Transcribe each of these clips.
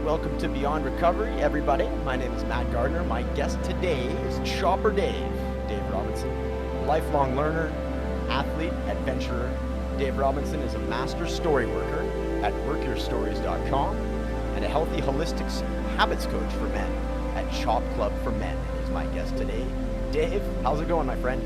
Welcome to Beyond Recovery, everybody. My name is Matt Gardner. My guest today is Chopper Dave. Dave Robinson, lifelong learner, athlete, adventurer. Dave Robinson is a master story worker at workyourstories.com and a healthy holistic habits coach for men at Chop Club for Men. He's my guest today. Dave, how's it going, my friend?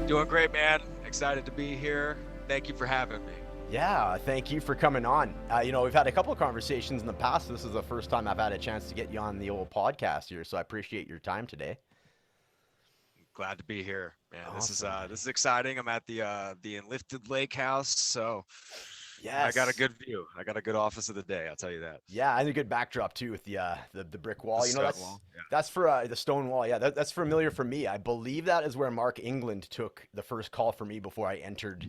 Doing great, man. Excited to be here. Thank you for having me. Yeah, thank you for coming on. We've had a couple of conversations in the past. This is the first time I've had a chance to get you on the old podcast here, so I appreciate your time today. Glad to be here, man. Awesome. This is exciting. I'm at the Enlifted Lake House, so I got a Yes. good view. I got a good office of the day. I'll tell you that. Yeah, and a good backdrop too with the brick The wall. stone wall. Yeah. That's for the stone wall. Yeah, that's familiar for me. I believe that is where Mark England took the first call for me before I entered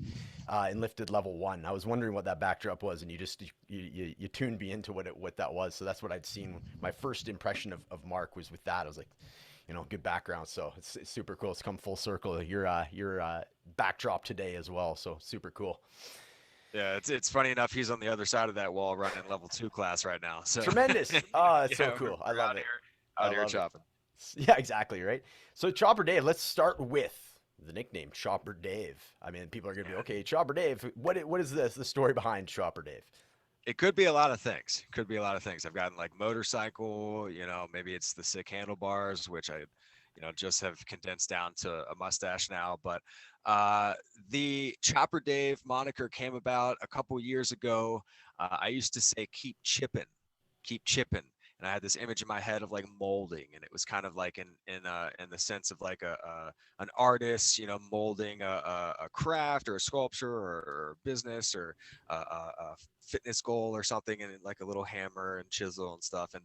Enlifted Level 1. I was wondering what that backdrop was, and you tuned me into what that was. So that's what I'd seen. My first impression of Mark was with that. I was like, good background. So it's super cool. It's come full circle. Your backdrop today as well. So super cool. Yeah, it's funny enough. He's on the other side of that wall running level 2 class right now. So Tremendous. Oh, that's so yeah, cool. I we're love it. out I here love it. chopping. Yeah, exactly, right? So Chopper Dave, let's start with the nickname Chopper Dave. I mean, people are going to be, Yeah. okay, Chopper Dave, what is the story behind Chopper Dave? It could be a lot of things. Could be a lot of things. I've gotten like motorcycle, maybe it's the sick handlebars, which I, just have condensed down to a mustache now. But the Chopper Dave moniker came about a couple years ago. I used to say, keep chipping. And I had this image in my head of like molding, and it was kind of like in the sense of like an artist, molding a craft or a sculpture or business or a fitness goal or something, and like a little hammer and chisel and stuff. And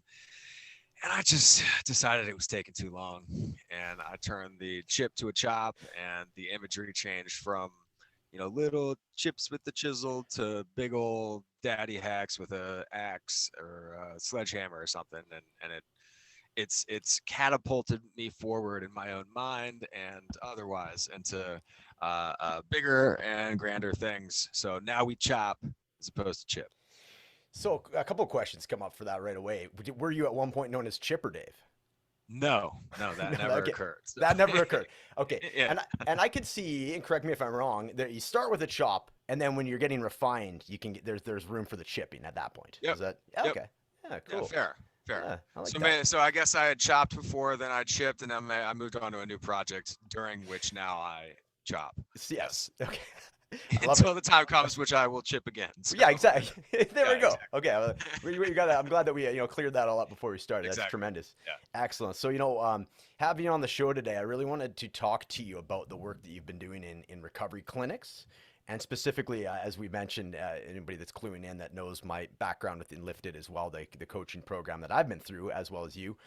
I just decided it was taking too long, and I turned the chip to a chop, and the imagery changed from little chips with the chisel to big old daddy hacks with a axe or a sledgehammer or something, and it's catapulted me forward in my own mind and otherwise into bigger and grander things. So now we chop as opposed to chip. So a couple of questions come up for that right away. Were you at one point known as Chipper Dave? No, No, that never okay, occurred. So, that never occurred. Okay, yeah, and I could see, and correct me if I'm wrong, that you start with a chop, and then when you're getting refined, you can get there's room for the chipping at that point. yep, Is that yeah, yep. okay? Yeah, Yeah, cool. fair. Yeah, I like So, that. man, so I guess I had chopped before, then I chipped, and then I moved on to a new project during which now I chop. Yes. Yes, Okay. I love it. until the time comes which I will chip again. So, Yeah, exactly. There we yeah, go. exactly, Okay, we got that. I'm glad that we cleared that all up before we started. That's exactly. tremendous. Yeah, Excellent. So having you on the show today, I really wanted to talk to you about the work that you've been doing in recovery clinics, and specifically, as we mentioned, anybody that's cluing in that knows my background with Enlifted as well, the coaching program that I've been through, as well as you,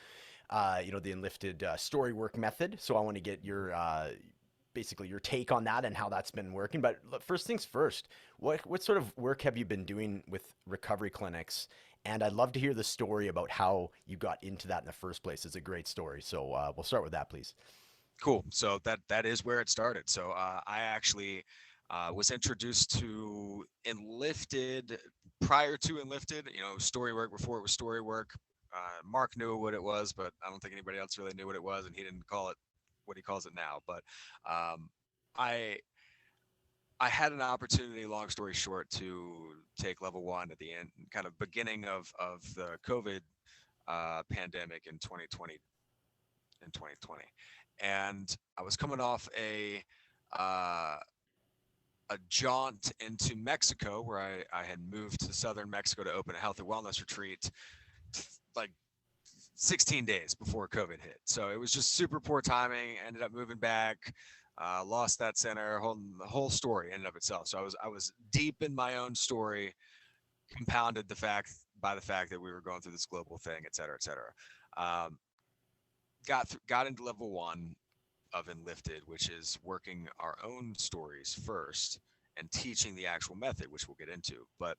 the Enlifted story work method. So I want to get your basically your take on that and how that's been working. But first things first, what sort of work have you been doing with recovery clinics? And I'd love to hear the story about how you got into that in the first place. It's a great story. So we'll start with that, please. cool. So that is where it started. So I actually was introduced to Enlifted prior to Enlifted. Story work before it was story work. Mark knew what it was, but I don't think anybody else really knew what it was, and he didn't call it what he calls it now. But um, I I had an opportunity, long story short, to take level 1 at the end, kind of beginning of the COVID pandemic in 2020, and I was coming off uh, a jaunt into Mexico, where I had moved to southern Mexico to open a health and wellness retreat, like 16 days before COVID hit. So it was just super poor timing. Ended up moving back, lost that center. The whole story in and of itself. So I was deep in my own story, compounded by the fact that we were going through this global thing, et cetera, et cetera. Um, got into level 1 of Enlifted, which is working our own stories first and teaching the actual method, which we'll get into. But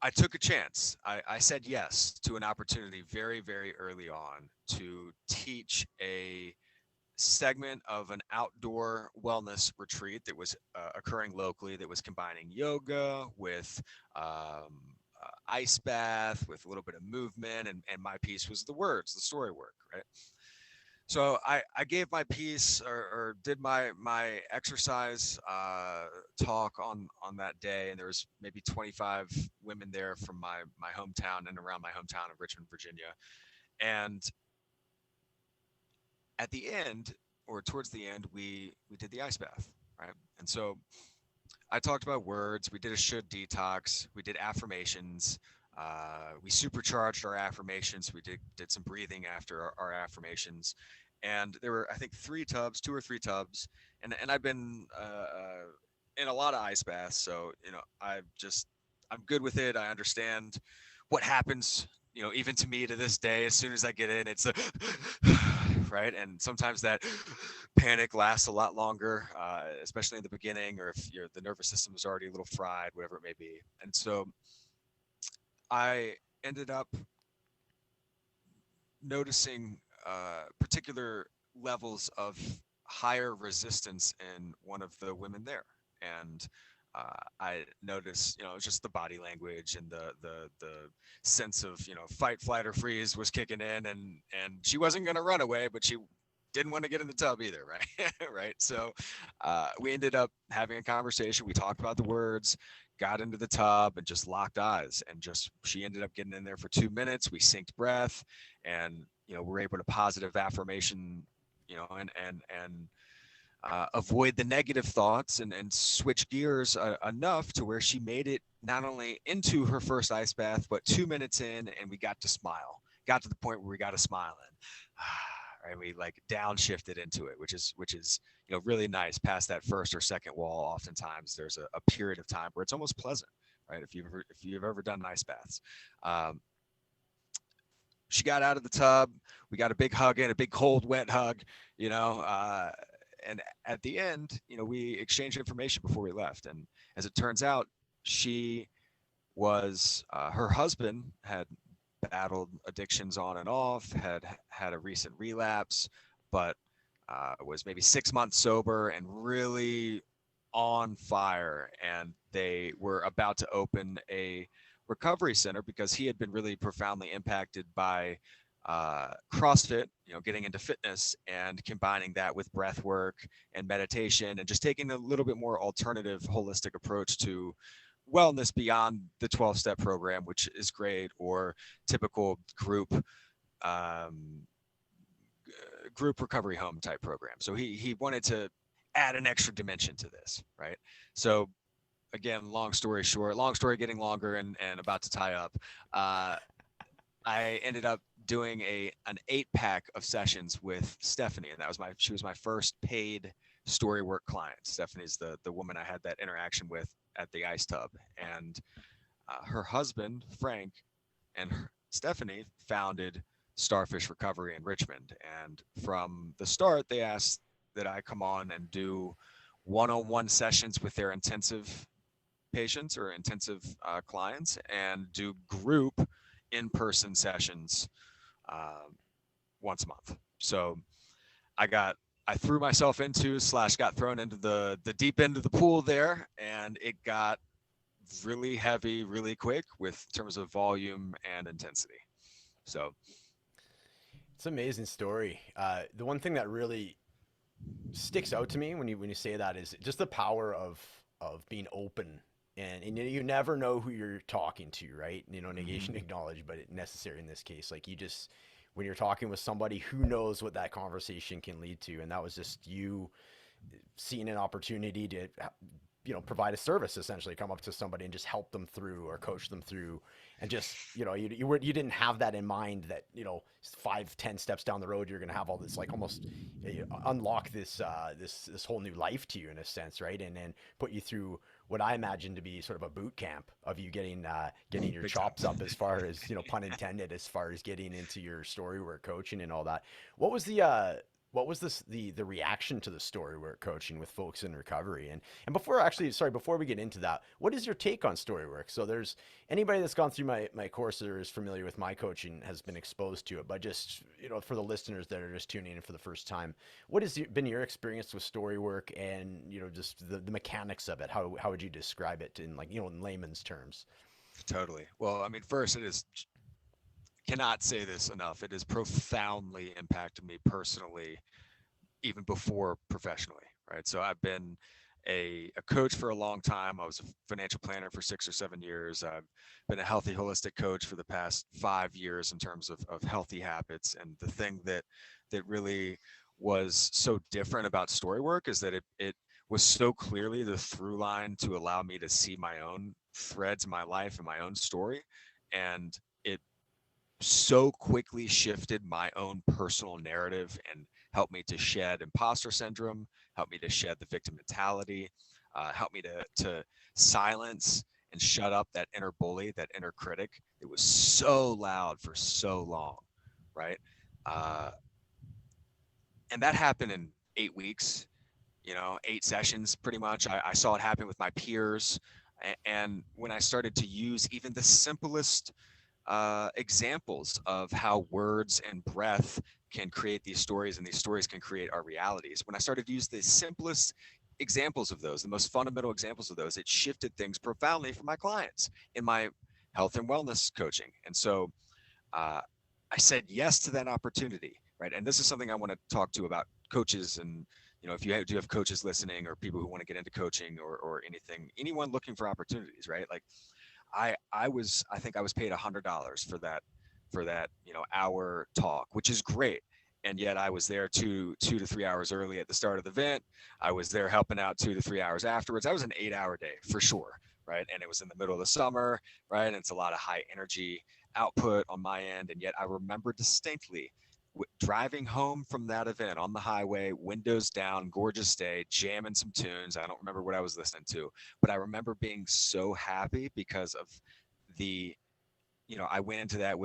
I took a chance. I said yes to an opportunity very, very early on to teach a segment of an outdoor wellness retreat that was occurring locally, that was combining yoga with ice bath with a little bit of movement, and my piece was the words, the story work, right? So I gave my piece, or did my exercise talk on that day, and there was maybe 25 women there from my hometown and around my hometown of Richmond, Virginia. And at the end, or towards the end, we did the ice bath, right? And so I talked about words. We did a should detox. We did affirmations. We supercharged our affirmations. We did some breathing after our affirmations, and there were, I think, three tubs, two or three tubs, and I've been in a lot of ice baths, so I'm good with it. I understand what happens. Even to me to this day, as soon as I get in, it's a right, and sometimes that panic lasts a lot longer, especially in the beginning, or if the nervous system is already a little fried, whatever it may be. And so I ended up noticing particular levels of higher resistance in one of the women there, and I noticed, just the body language and the sense of, fight, flight, or freeze was kicking in, and she wasn't going to run away, but she didn't want to get in the tub either, right? Right. So we ended up having a conversation. We talked about the words, got into the tub, and just locked eyes. And just she ended up getting in there for 2 minutes. We synced breath, and we're able to positive affirmation, and avoid the negative thoughts, and switch gears enough to where she made it not only into her first ice bath, but 2 minutes in, and we got to smile. Got to the point where we got a smile in. Right, we like downshifted into it, which is really nice. Past that first or second wall, oftentimes there's a period of time where it's almost pleasant, right? If you've ever done ice baths, um, she got out of the tub. We got a big hug in, a big cold wet hug, you know. And at the end, we exchanged information before we left. And as it turns out, she was her husband had battled addictions on and off, had a recent relapse, but was maybe 6 months sober and really on fire. And they were about to open a recovery center because he had been really profoundly impacted by CrossFit, getting into fitness and combining that with breath work and meditation, and just taking a little bit more alternative, holistic approach to wellness beyond the 12-step program, which is great, or typical um, group recovery home type program. So he wanted to add an extra dimension to this, right? So again, long story short, long story getting longer, and about to tie up. Uh, I ended up doing an 8-pack of sessions with Stephanie, and she was my first paid story work client. Stephanie's the woman I had that interaction with at the ice tub, and her husband Frank and Stephanie founded Starfish Recovery in Richmond. And from the start, they asked that I come on and do one-on-one sessions with their intensive patients or intensive clients, and do group in-person sessions um, once a month. So I threw myself into slash got thrown into the deep end of the pool there, and it got really heavy really quick with terms of volume and intensity. So It's an amazing story. The one thing that really sticks out to me when you say that is just the power of being open, and you never know who you're talking to, right? Negation mhm. acknowledged, but necessary in this case. Like, you just, when you're talking with somebody, who knows what that conversation can lead to, and that was just you seeing an opportunity to provide a service, essentially come up to somebody and just help them through or coach them through, and just you didn't have that in mind that 5-10 steps down the road you're going to have all this, like, almost unlock this whole new life to you in a sense, right? And then put you through what I imagine to be sort of a boot camp of you getting your Big time. chops up, as far as pun intended, as far as getting into your story work coaching and all that. What was the reaction to the story work coaching with folks in recovery? And before we get into that, what is your take on story work? So there's anybody that's gone through my course or is familiar with my coaching has been exposed to it, but just, for the listeners that are just tuning in for the first time, what has been your experience with story work, and, just the mechanics of it? How would you describe it in, like, in layman's terms? Totally. Well, I mean, first, it is cannot say this enough. It has profoundly impacted me personally, even before professionally, right? So I've been a coach for a long time. I was a financial planner for 6 or 7 years. I've been a healthy, holistic coach for the past 5 years in terms of healthy habits. And the thing that really was so different about story work is that it was so clearly the through line to allow me to see my own threads in my life and my own story. And it so quickly shifted my own personal narrative and helped me to shed imposter syndrome, helped me to shed the victim mentality, helped me to silence and shut up that inner bully, that inner critic. It was so loud for so long, right? Uh, and that happened in 8 weeks, 8 sessions pretty much. I saw it happen with my peers. And when I started to use even the simplest examples of how words and breath can create these stories and these stories can create our realities. When I started to use the simplest examples of those, the most fundamental examples of those, it shifted things profoundly for my clients in my health and wellness coaching. And so uh, I said yes to that opportunity, right? And this is something I want to talk to about coaches and if you do have coaches listening or people who want to get into coaching or anything, anyone looking for opportunities, right? Like I think I was paid $100 for that hour talk, which is great. And yet I was there 2 to 3 hours early at the start of the event. I was there helping out 2 to 3 hours afterwards. That was an 8 hour day for sure, right? And it was in the middle of the summer, right? And it's a lot of high energy output on my end. And yet I remember distinctly driving home from that event on the highway, windows down, gorgeous day, jamming some tunes. I don't remember what I was listening to, but I remember being so happy because of the, I went into that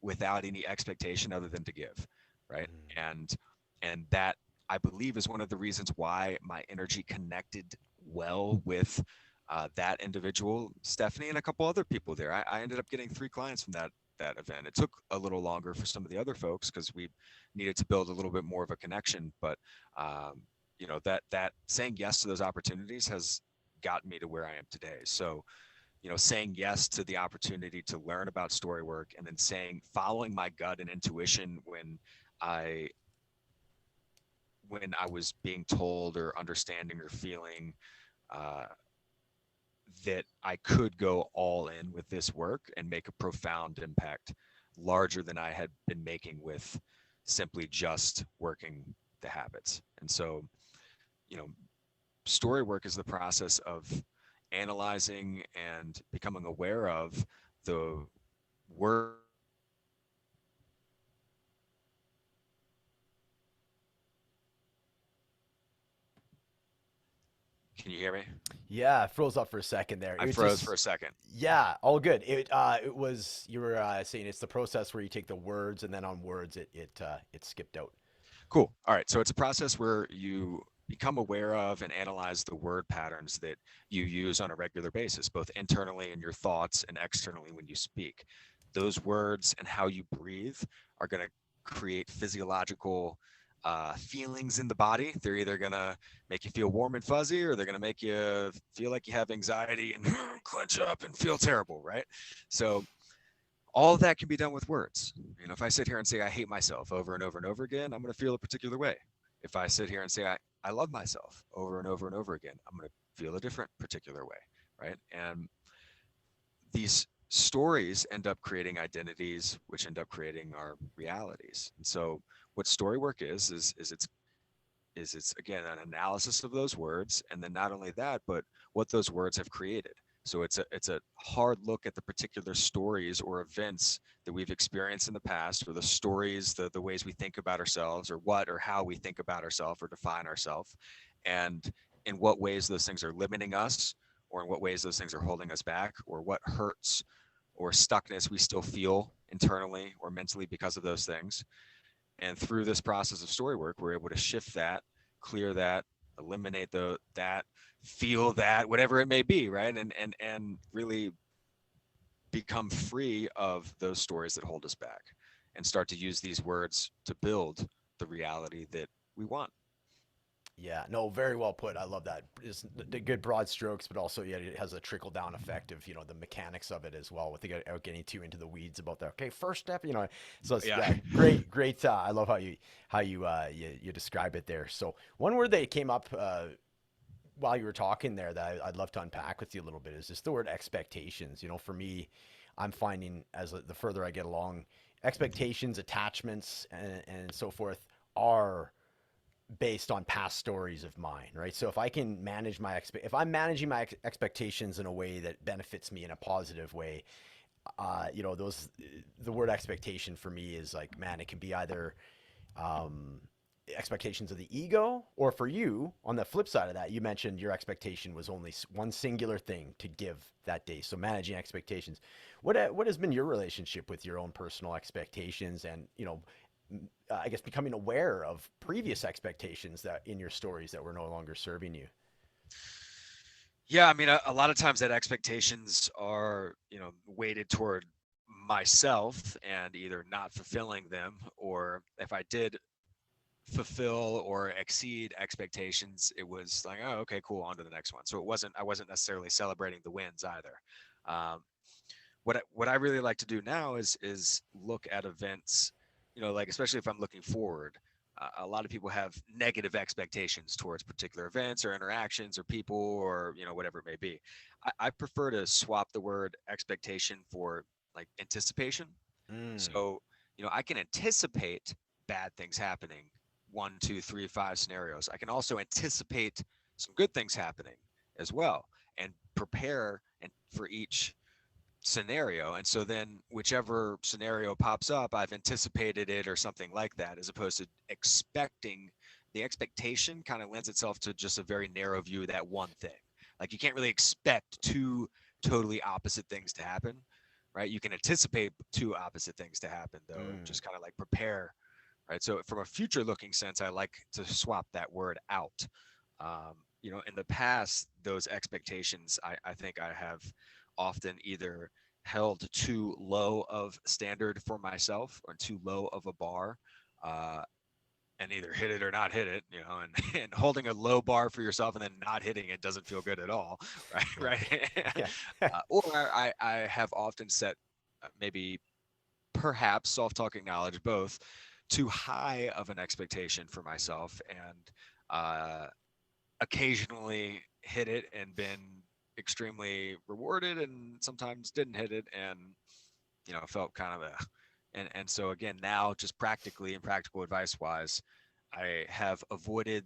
without any expectation other than to give, right? Mm. And that I believe is one of the reasons why my energy connected well with that individual, Stephanie, and a couple other people there. I ended up getting 3 clients from that event. It took a little longer for some of the other folks because we needed to build a little bit more of a connection. But that saying yes to those opportunities has gotten me to where I am today. So saying yes to the opportunity to learn about story work and then following my gut and intuition I when I was being told or understanding or feeling uh, that I could go all in with this work and make a profound impact larger than I had been making with simply just working the habits. And so, you know, story work is the process of analyzing and becoming aware of the words and stories that we create in our reality. And can you hear me? Yeah, it froze up for a second there. I It was froze for just, a second. yeah, all good. It was you were saying it's the process where you take the words and then on words it skipped out. Cool. All right. So it's a process where you become aware of and analyze the word patterns that you use on a regular basis, both internally in your thoughts and externally when you speak. Those words and how you breathe are going to create physiological feelings in the body. They're either going to make you feel warm and fuzzy, or they're going to make you feel like you have anxiety and clench up and feel terrible, right? So all of that can be done with words. If I sit here and say I hate myself over and over and over again, I'm going to feel a particular way. If I sit here and say I love myself over and over and over again, I'm going to feel a different particular way, right? And these stories end up creating identities, which end up creating our realities. And so, what story work is it's again an analysis of those words, and then not only that, but what those words have created. So it's a hard look at the particular stories or events that we've experienced in the past, or the stories, the ways we think about ourselves, or what or how we think about ourselves or define ourselves, and in what ways those things are limiting us, or in what ways those things are holding us back, or what hurts or stuckness we still feel internally or mentally because of those things. And through this process of story work, we're able to shift that, clear that, eliminate that, feel that, whatever it may be, right? And really become free of those stories that hold us back and start to use these words to build the reality that we want. Yeah, no, very well put. I love that. It's the good broad strokes, but also yeah, it has a trickle down effect of the mechanics of it as well, without getting too into the weeds about that. Okay, first step, So it's, Yeah. yeah, great, great. I love how you describe it there. So one word that came up while you were talking there that I'd love to unpack with you a little bit is just the word expectations. For me, I'm finding as the further I get along, expectations, attachments, and so forth are based on past stories of mine, right? So if I can manage if I'm managing my expectations in a way that benefits me in a positive way, those the word expectation for me is like, man, it can be either um, expectations of the ego, or for you, on the flip side of that, you mentioned your expectation was only one singular thing to give that day. So managing expectations. What has been your relationship with your own personal expectations, and I guess becoming aware of previous expectations that in your stories that were no longer serving you? Yeah, I mean, a lot of times that expectations are, weighted toward myself and either not fulfilling them, or if I did fulfill or exceed expectations, it was like, oh, okay, cool, on to the next one. So I wasn't necessarily celebrating the wins either. Um, what I really like to do now is look at events, like especially if I'm looking forward. A lot of people have negative expectations towards particular events or interactions or people or whatever it may be. I prefer to swap the word expectation for like anticipation. Mm, So I can anticipate bad things happening. One, two, three, five scenarios. I can also anticipate some good things happening as well, and prepare and for each scenario. And so then whichever scenario pops up, I've anticipated it or something like that, as opposed to expecting. The expectation kind of lends itself to just a very narrow view of that one thing. Like you can't really expect two totally opposite things to happen, right? You can anticipate two opposite things to happen though, and mm, just kind of like prepare, right? So from a future looking sense, I like to swap that word out. In the past, those expectations, I think I have often either held too low of standard for myself or too low of a bar, uh, and either hit it or not hit it, and, and holding a low bar for yourself and then not hitting it doesn't feel good at all, right? Right. yeah. Or I have often set maybe perhaps self-talk, acknowledge both, too high of an expectation for myself, and uh, occasionally hit it and been extremely rewarded, and sometimes didn't hit it and felt kind of a. And so again, now just practically and practical advice wise, I have avoided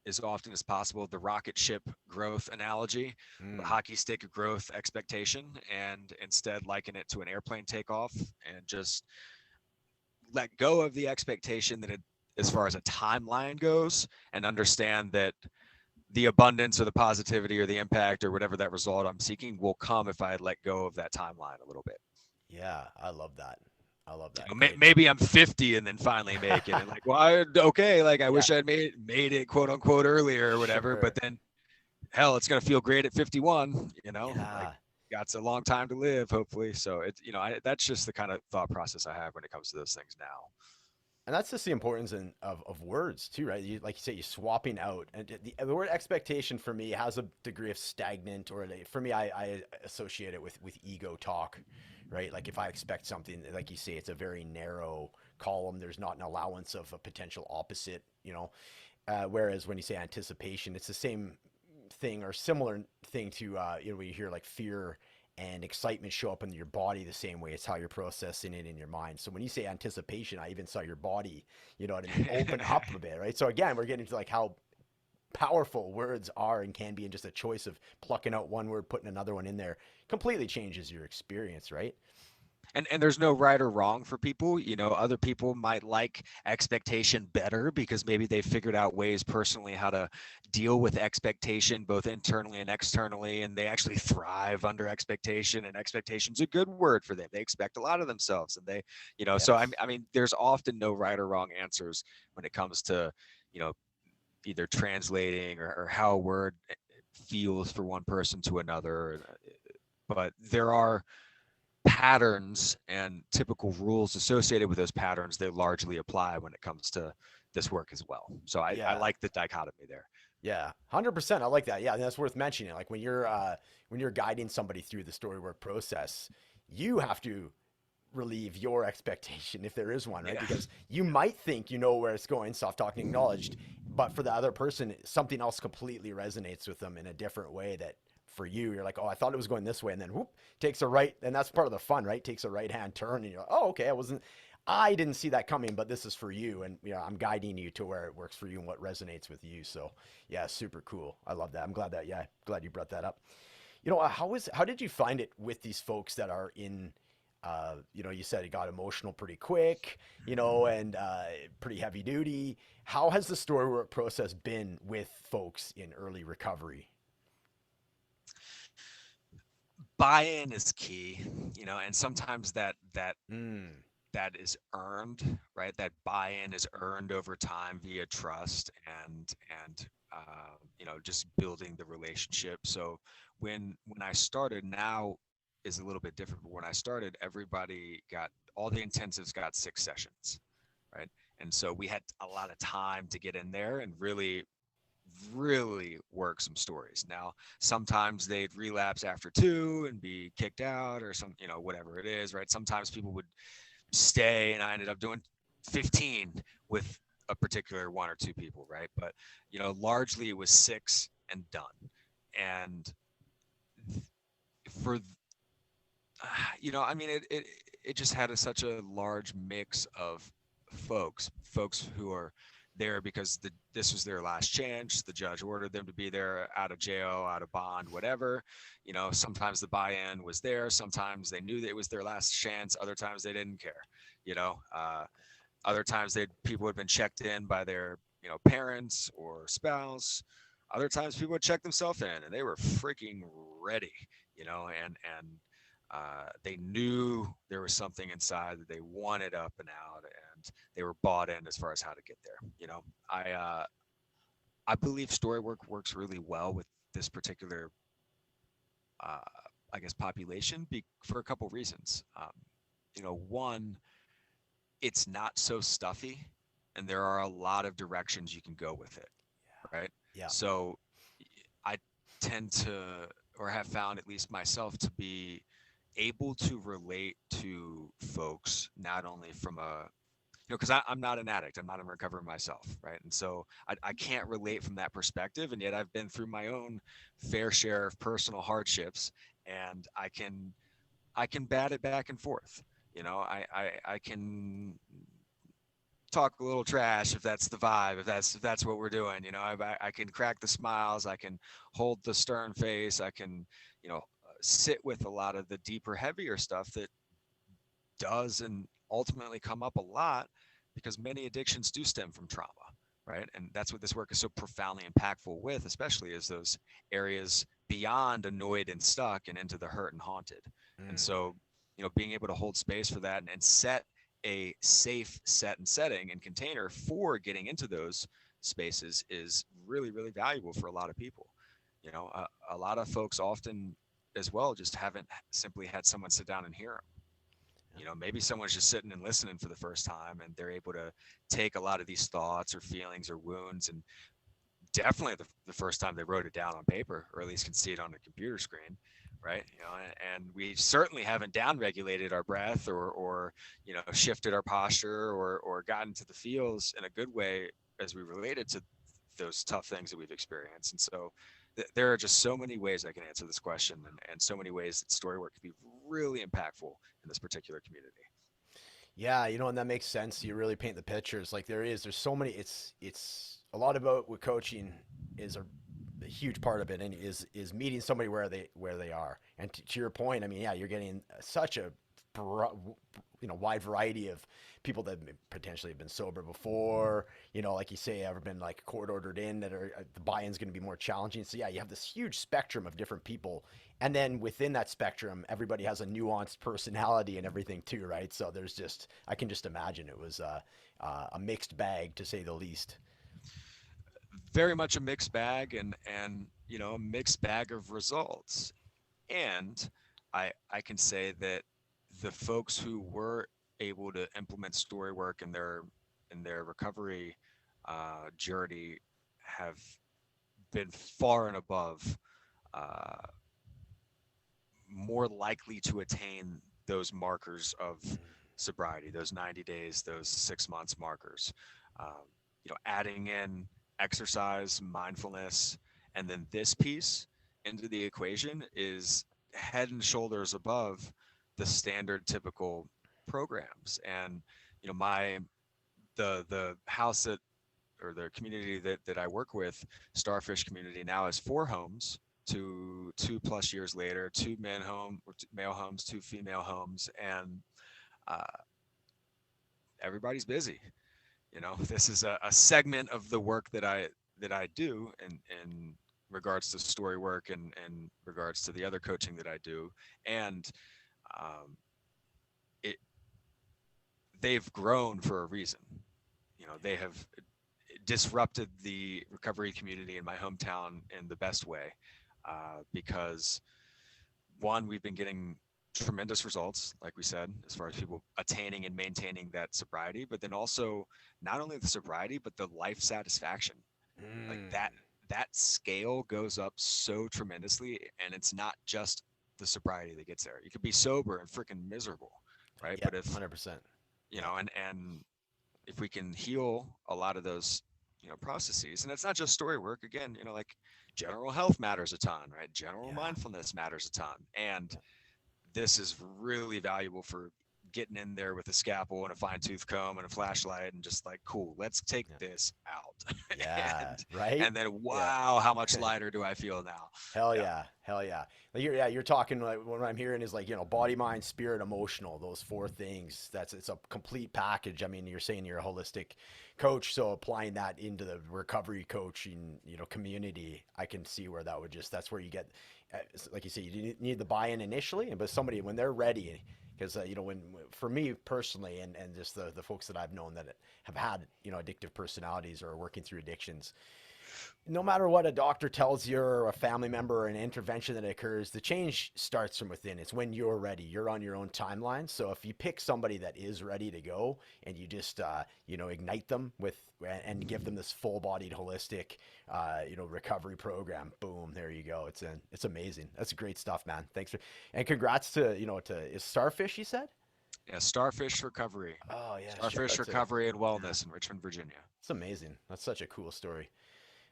as often as possible the rocket ship growth analogy, the Mm, hockey stick growth expectation, and instead liken it to an airplane takeoff, and just let go of the expectation that it, as far as a timeline goes, and understand that the abundance or the positivity or the impact or whatever that result I'm seeking will come if I let go of that timeline a little bit. yeah, I love that. I love that. Great. Maybe I'm 50 and then finally make it, and like, well, okay, like I Yeah, wish I'd made it quote unquote earlier or whatever, but sure. then hell, it's gonna feel great at 51. Like Yeah. got a long time to live, hopefully. So it's that's just the kind of thought process I have when it comes to those things now. And that's just the importance of words too, right? Like you say, you swapping out, and the word expectation for me has a degree of stagnant, or for me, I associate it with ego talk, right? Like if I expect something, like you say, it's a very narrow column. There's not an allowance of a potential opposite, whereas when you say anticipation, it's the same thing or similar thing to when you hear like fear and excitement show up in your body the same way. It's how you're processing it in your mind. So when you say anticipation, I even saw your body, you know what I mean, open up a bit, right? So again, we're getting to like how powerful words are and can be, and just a choice of plucking out one word, putting another one in there completely changes your experience, right? And there's no right or wrong for people. Other people might like expectation better because maybe they figured out ways personally how to deal with expectation both internally and externally, and they actually thrive under expectation, and expectation's a good word for them. They expect a lot of themselves, and they so Yes. I mean there's often no right or wrong answers when it comes to you know either translating or how a word feels for one person to another. But there are patterns and typical rules associated with those patterns they largely apply when it comes to this work as well. So I Yeah. like the dichotomy there. Yeah, 100%. I like that. Yeah, that's worth mentioning. Like when you're guiding somebody through the story work process, you have to relieve your expectation if there is one, right? Yeah. Because you might think you know where it's going, soft talking acknowledged, but for the other person, something else completely resonates with them in a different way that for you, you're like, oh, I thought it was going this way, and then whoop, takes a right, and that's part of the fun, right? Takes a right hand turn, and you're like, oh, okay, I didn't see that coming, but this is for you, and I'm guiding you to where it works for you and what resonates with you. So, yeah, super cool. I love that. I'm glad that, yeah, glad you brought that up. How did you find it with these folks that are in, you said it got emotional pretty quick, and pretty heavy duty. How has the story work process been with folks in early recovery? Buy-in is key, and sometimes Mm, that is earned, right? That buy-in is earned over time via trust and just building the relationship. So when I started, now is a little bit different, but when I started, everybody got all the intensives got 6 sessions, right? And so we had a lot of time to get in there and really work some stories. Now, sometimes they'd relapse after two and be kicked out or whatever it is, right? Sometimes people would stay, and I ended up doing 15 with a particular one or two people, right? But largely it was 6 and done. And for I mean, it just had such a large mix of folks who are there because this was their last chance. The judge ordered them to be there, out of jail, out of bond, whatever. Sometimes the buy-in was there. Sometimes they knew that it was their last chance. Other times they didn't care. Other times people had been checked in by their parents or spouse. Other times people would check themselves in and they were freaking ready, and they knew there was something inside that they wanted up and out, and they were bought in as far as how to get there. I believe story work works really well with this particular, uh, I guess, population for a couple reasons. One, it's not so stuffy, and there are a lot of directions you can go with it, right? yeah. So I tend to, or have found at least myself, to be able to relate to folks not only from because I'm not an addict, I'm not in recovery myself, right? And so I can't relate from that perspective, and yet I've been through my own fair share of personal hardships, and I can bat it back and forth. I can talk a little trash if that's the vibe, if that's what we're doing. I can crack the smiles, I can hold the stern face, I can sit with a lot of the deeper, heavier stuff that does and ultimately come up a lot, because many addictions do stem from trauma, right? And that's what this work is so profoundly impactful with, especially, is those areas beyond annoyed and stuck and into the hurt and haunted. And Mm. so being able to hold space for that, and set a safe set and setting and container for getting into those spaces is really, really valuable for a lot of people. A lot of folks often as well just haven't simply had someone sit down and hear them. Maybe someone's just sitting and listening for the first time, and they're able to take a lot of these thoughts or feelings or wounds, and definitely the first time they wrote it down on paper, or at least can see it on a computer screen, right? And we certainly haven't down regulated our breath, or shifted our posture, or gotten to the feels in a good way as we related to those tough things that we've experienced. And so there are just so many ways I can answer this question, and so many ways that story work can be really impactful in this particular community. Yeah, and that makes sense. You really paint the pictures. Like there's so many. It's a lot about what coaching is a huge part of it, and is meeting somebody where they are. And to your point, I mean, yeah, you're getting such a wide variety of people that potentially have been sober before. Like you say, ever been like court ordered in, that are the buy-in's going to be more challenging. So yeah, you have this huge spectrum of different people, and then within that spectrum, everybody has a nuanced personality and everything too, right? So I can just imagine it was a mixed bag to say the least. Very much a mixed bag, and a mixed bag of results. And I can say that the folks who were able to implement story work in their recovery, journey have been far and above uh, more likely to attain those markers of sobriety, those 90 days, those 6 months markers. Um, adding in exercise, mindfulness, and then this piece into the equation is head and shoulders above the standard typical programs. And my the house that or the community that I work with, Starfish Community, now has 4 homes. Two plus years later, male homes, two female homes, and uh, everybody's busy. This is a segment of the work that I do in regards to story work and regards to the other coaching that I do, and um, it they've grown for a reason. They have disrupted the recovery community in my hometown in the best way, because one, we've been getting tremendous results, like we said, as far as people attaining and maintaining that sobriety, but then also not only the sobriety, but the life satisfaction. Like Mm. that scale goes up so tremendously, and it's not just the sobriety that gets there. You could be sober and freaking miserable, right? Yeah, But if 100%. Yeah. and if we can heal a lot of those processes, and it's not just story work, again, like general health matters a ton, right? General Yeah. mindfulness matters a ton, and Yeah. this is really valuable for getting in there with a scalpel and a fine tooth comb and a flashlight and just like, cool, let's take Yeah. this out. Yeah, and right? and then, Yeah. wow, how much lighter do I feel now? Hell Yeah. yeah, hell yeah. Like you're talking like what I'm hearing is like body, mind, spirit, emotional. Those four things. It's a complete package. I mean, you're saying you're a holistic coach, so applying that into the recovery coaching community, I can see where that would that's where you get, like you say, you need the buy-in initially, but somebody when they're ready. Because when for me personally, and just the folks that I've known that have had addictive personalities or are working through addictions, no matter what a doctor tells you or a family member or an intervention that occurs, the change starts from within. It's when you're ready. You're on your own timeline. So if you pick somebody that is ready to go and you just ignite them with and give them this full-bodied, holistic recovery program, boom, there you go. It's amazing. That's great stuff, man. Thanks for and congrats to to is Starfish you said? Yeah, Starfish Recovery. Oh yeah, shit. Starfish Recovery and Wellness in Richmond, Virginia. It's amazing. That's such a cool story.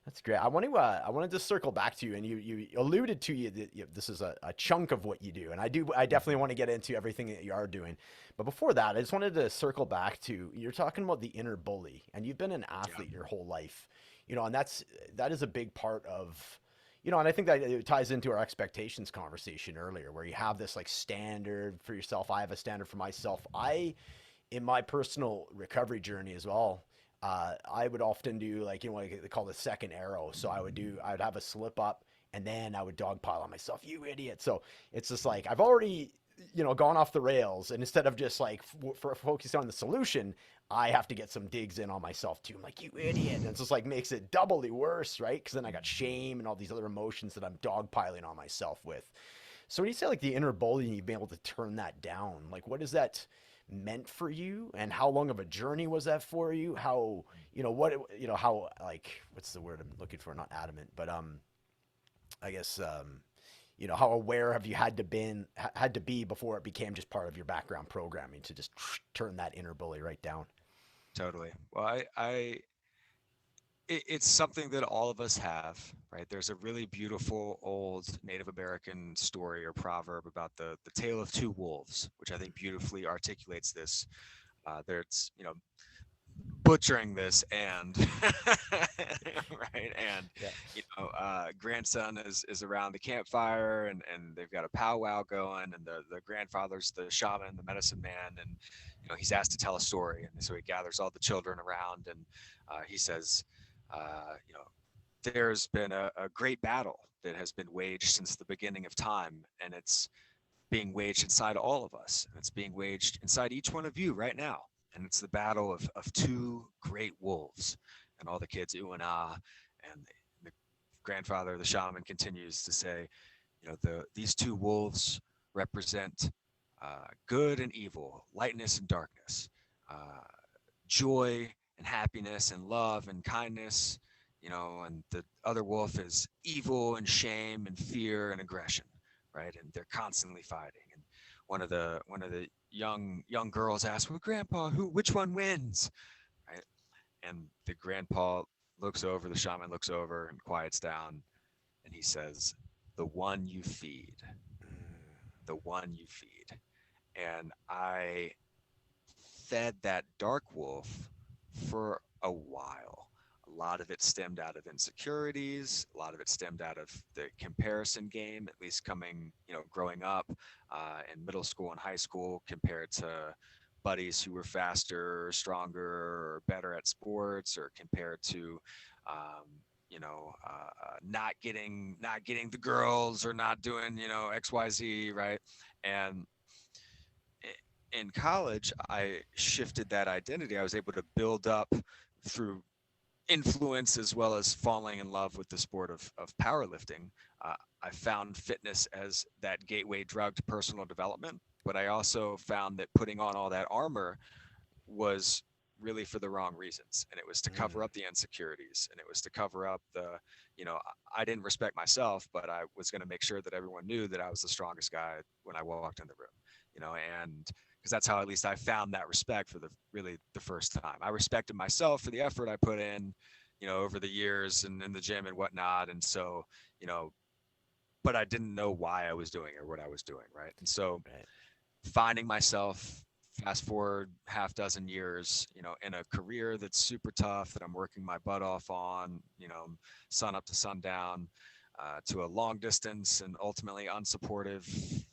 That's great. I wanted to circle back to you, and you alluded to that this is a chunk of what you do, and I definitely Mhm. want to get into everything that you are doing. But before that, I just wanted to circle back to you're talking about the inner bully, and you've been an Yeah, athlete your whole life, and that is a big part of. And I think that it ties into our expectations conversation earlier, where you have this like standard for yourself. I have a standard for myself. In my personal recovery journey as well, I would often do like what they call the second arrow. So I would have a slip up and then I would dogpile on myself, you idiot. So it's just like I've already gone off the rails, and instead of just like for focusing on the solution, I have to get some digs in on myself too. I'm like, you idiot, and it's just like makes it doubly worse, right? Because then I got shame and all these other emotions that I'm dogpiling on myself with. So when you say like the inner bullying, you've been able to turn that down. Like, what is that meant for you, and how long of a journey was that for you? How what how like what's the word I'm looking for? Not adamant, but I guess how aware have you had to be before it became just part of your background programming to just turn that inner bully right down? totally. Well, it's something that all of us have, right? There's a really beautiful old Native American story or proverb about the tale of two wolves, which I think beautifully articulates this. There's, butchering this and right, and Yeah. grandson is around the campfire, and they've got a powwow going, and the grandfather's the shaman, the medicine man, and he's asked to tell a story, and so he gathers all the children around, and he says, you know there's been a great battle that has been waged since the beginning of time, and it's being waged inside all of us. And it's being waged inside each one of you right now. And it's the battle of two great wolves. And all the kids, ooh and ah. And the grandfather, the shaman, continues to say, these two wolves represent good and evil, lightness and darkness, uh, joy and happiness and love and kindness, and the other wolf is evil and shame and fear and aggression, right? And they're constantly fighting. And one of the young girls asks, "Well, Grandpa, which one wins?" Right? And the grandpa looks over, the shaman looks over and quiets down, and he says, "The one you feed, the one you feed." And I fed that dark wolf for a while. A lot of it stemmed out of insecurities. A lot of it stemmed out of the comparison game, at least growing up in middle school and high school, compared to buddies who were faster, or stronger, or better at sports, or compared to, not getting the girls or not doing, XYZ, right? And in college, I shifted that identity. I was able to build up through influence as well as falling in love with the sport of powerlifting. I found fitness as that gateway drug to personal development, but I also found that putting on all that armor was really for the wrong reasons. And it was to Mm, cover up the insecurities, and it was to cover up I didn't respect myself, but I was going to make sure that everyone knew that I was the strongest guy when I walked in the room, and because that's how at least I found that respect for the first time. I respected myself for the effort I put in, over the years and in the gym and whatnot. And so, you know, but I didn't know why I was doing it or what I was doing. Right. And so right. finding myself, fast forward half dozen years, in a career that's super tough that I'm working my butt off on, sun up to sundown, to a long distance and ultimately unsupportive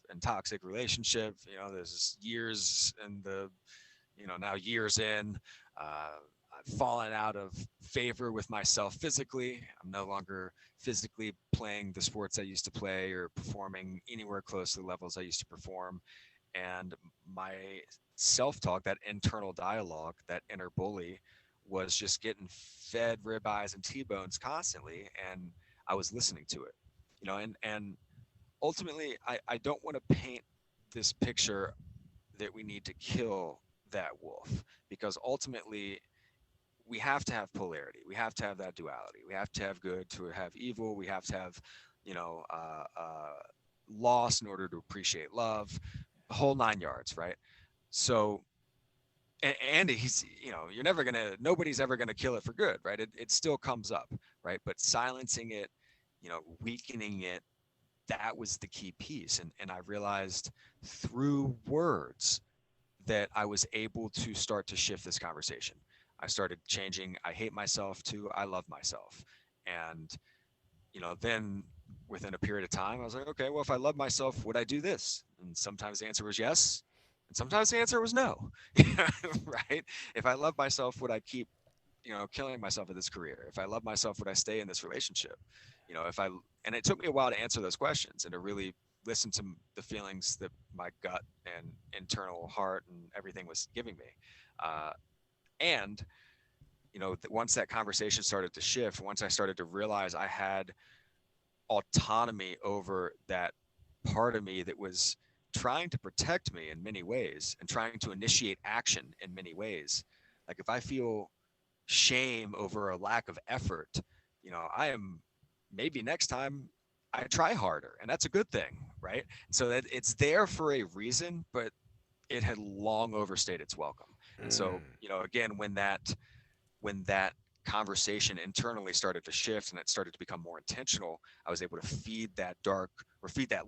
and toxic relationship. There's years in now years in, I've fallen out of favor with myself physically. I'm no longer physically playing the sports I used to play or performing anywhere close to the levels I used to perform. And my self talk, that internal dialogue, that inner bully, was just getting fed ribeyes and T-bones constantly. And I was listening to it, and ultimately, I don't want to paint this picture that we need to kill that wolf, because ultimately we have to have polarity. We have to have that duality. We have to have good to have evil. We have to have, you know, uh, uh, loss in order to appreciate love, the whole nine yards, right? So, and he's, nobody's ever gonna kill it for good, right? It still comes up, right? But silencing it, weakening it, that was the key piece. And I realized through words that I was able to start to shift this conversation. I started changing I hate myself to I love myself. And, then within a period of time, I was like, okay, well, if I love myself, would I do this? And sometimes the answer was yes. And sometimes the answer was no. Right? If I love myself, would I keep, killing myself in this career? If I love myself, would I stay in this relationship? If I, and it took me a while to answer those questions and to really listen to the feelings that my gut and internal heart and everything was giving me. And once that conversation started to shift, once I started to realize I had autonomy over that part of me that was trying to protect me in many ways and trying to initiate action in many ways. Like if I feel shame over a lack of effort, I am, maybe next time I try harder, and that's a good thing, right? So that it's there for a reason, but it had long overstayed its welcome. And so, Mm, again, when that conversation internally started to shift and it started to become more intentional, I was able to feed that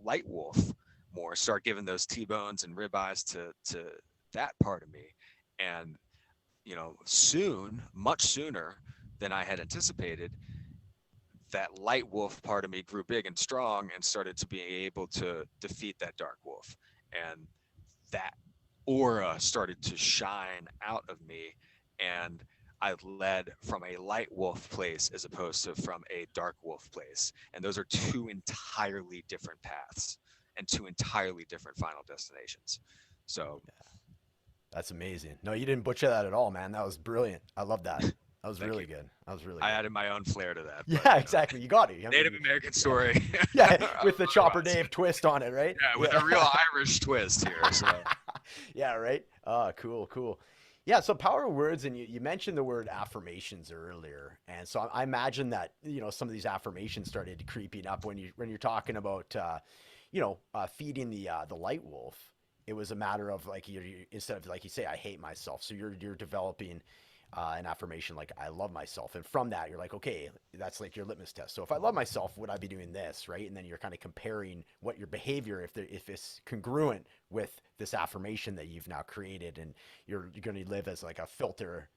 light wolf more, start giving those T-bones and ribeyes to that part of me. And, soon, much sooner than I had anticipated, that light wolf part of me grew big and strong and started to be able to defeat that dark wolf. And that aura started to shine out of me. And I led from a light wolf place as opposed to from a dark wolf place. And those are two entirely different paths and two entirely different final destinations. So that's amazing. No, you didn't butcher that at all, man. That was brilliant. I love that. That was thank really you. good. That was really I good. added my own flair to that, but Yeah, exactly. You got it. I Native mean, American yeah, story. yeah, with the Chopper Otherwise, Dave twist on it, right? yeah, with Yeah. a real Irish twist here. So Yeah, right. Ah, cool, cool. Yeah, so power of words, and you mentioned the word affirmations earlier, and so I imagine that some of these affirmations started creeping up when you're talking about feeding the light wolf. It was a matter of like instead of like you say I hate myself, so you're developing an affirmation like I love myself, and from that you're like okay, that's like your litmus test. So if I love myself, would I be doing this, right? And then you're kind of comparing what your behavior if it's congruent with this affirmation that you've now created, and you're going to live as like a filter